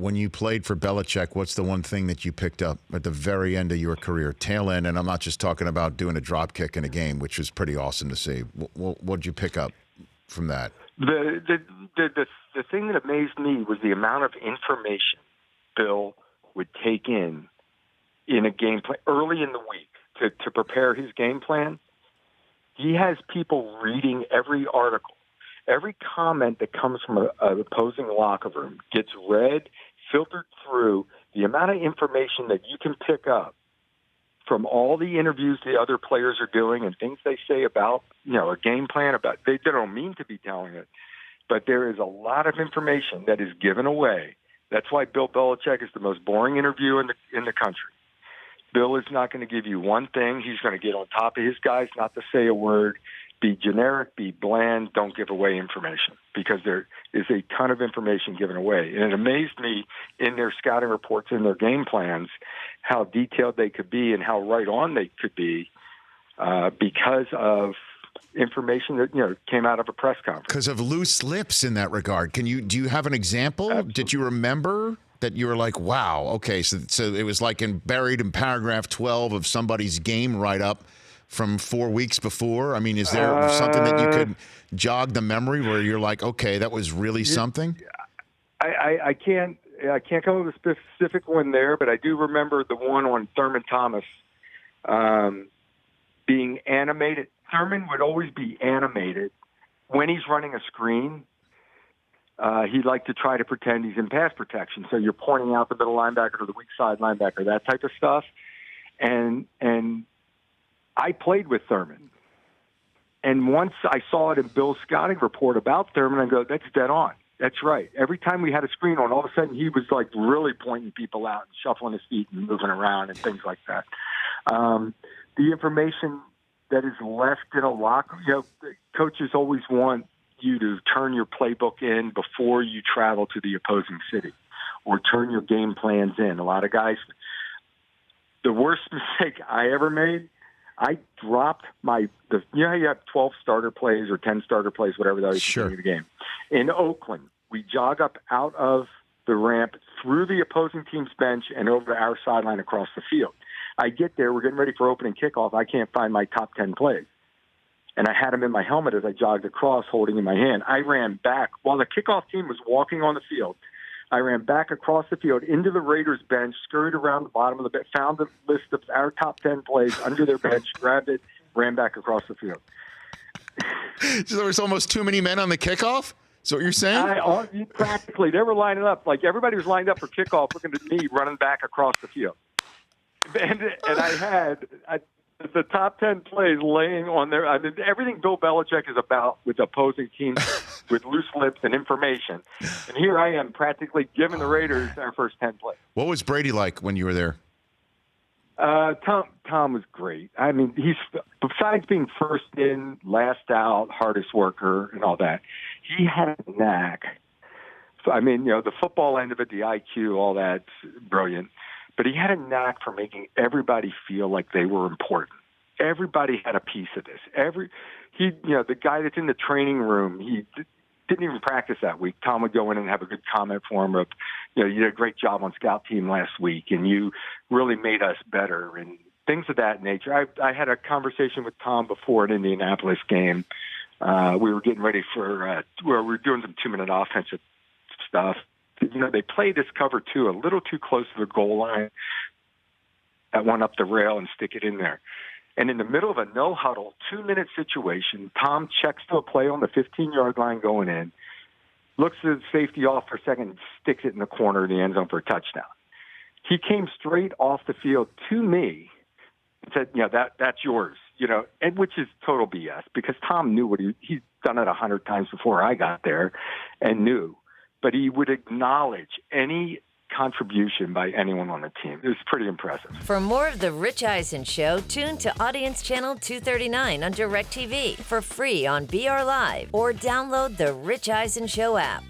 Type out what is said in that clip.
when you played for Belichick, what's the one thing that you picked up at the very end of your career, tail end? And I'm not just talking about doing a drop kick in a game, which was pretty awesome to see. What did you pick up from that? The thing that amazed me was the amount of information Bill would take in a game plan early in the week to prepare his game plan. He has people reading every article. Every comment that comes from an opposing locker room gets read, filtered through. The amount of information that you can pick up from all the interviews the other players are doing and things they say about, a game plan, about they don't mean to be telling it, but there is a lot of information that is given away. That's why Bill Belichick is the most boring interview in the country. Bill is not going to give you one thing. He's going to get on top of his guys, not to say a word. Be generic, be bland, don't give away information, because there is a ton of information given away. And it amazed me in their scouting reports, in their game plans, how detailed they could be and how right on they could be because of information that came out of a press conference. Because of loose lips in that regard. Do you have an example? Absolutely. Did you remember that you were like, wow, okay, so it was like buried in paragraph 12 of somebody's game write-up from 4 weeks before? I mean, is there something that you could jog the memory where you're like, okay, that was really something? I can't come up with a specific one there, but I do remember the one on Thurman Thomas being animated. Thurman would always be animated when he's running a screen. He'd like to try to pretend he's in pass protection. So you're pointing out the middle linebacker or the weak side linebacker, that type of stuff. And I played with Thurman. And once I saw it in Bill's scouting report about Thurman, I go, that's dead on. That's right. Every time we had a screen on, all of a sudden he was like really pointing people out and shuffling his feet and moving around and things like that. The information that is left in a locker, coaches always want you to turn your playbook in before you travel to the opposing city, or turn your game plans in. A lot of guys, the worst mistake I ever made, I dropped you have 12 starter plays or 10 starter plays, whatever that is, sure, in the game. In Oakland, we jog up out of the ramp through the opposing team's bench and over to our sideline across the field. I get there, we're getting ready for opening kickoff. I can't find my top 10 plays. And I had them in my helmet as I jogged across, holding in my hand. I ran back while the kickoff team was walking on the field. I ran back across the field into the Raiders bench, scurried around the bottom of the bench, found the list of our top 10 plays under their bench, grabbed it, ran back across the field. So there was almost too many men on the kickoff? Is that what you're saying? Practically. They were lining up. Like, everybody was lined up for kickoff looking at me running back across the field. And I had the top 10 plays laying on there. I mean, everything Bill Belichick is about with opposing teams with loose lips and information. And here I am practically giving the Raiders our first 10 plays. What was Brady like when you were there? Tom was great. I mean, he's, besides being first in, last out, hardest worker and all that, he had a knack. So, I mean, the football end of it, the IQ, all that's brilliant. But he had a knack for making everybody feel like they were important. Everybody had a piece of this. The guy that's in the training room, he didn't even practice that week. Tom would go in and have a good comment for him of, you did a great job on scout team last week, and you really made us better, and things of that nature. I had a conversation with Tom before an Indianapolis game. We were getting ready for we were doing some 2-minute offensive stuff. They play this cover two a little too close to the goal line. That one up the rail and stick it in there. And in the middle of a no-huddle, 2-minute situation, Tom checks to a play on the 15-yard line going in, looks at the safety off for a second, and sticks it in the corner of the end zone for a touchdown. He came straight off the field to me and said, that's yours, and which is total BS, because Tom knew he's done it 100 times before I got there and knew. But he would acknowledge any contribution by anyone on the team. It was pretty impressive. For more of The Rich Eisen Show, tune to Audience Channel 239 on DirecTV for free on BR Live, or download The Rich Eisen Show app.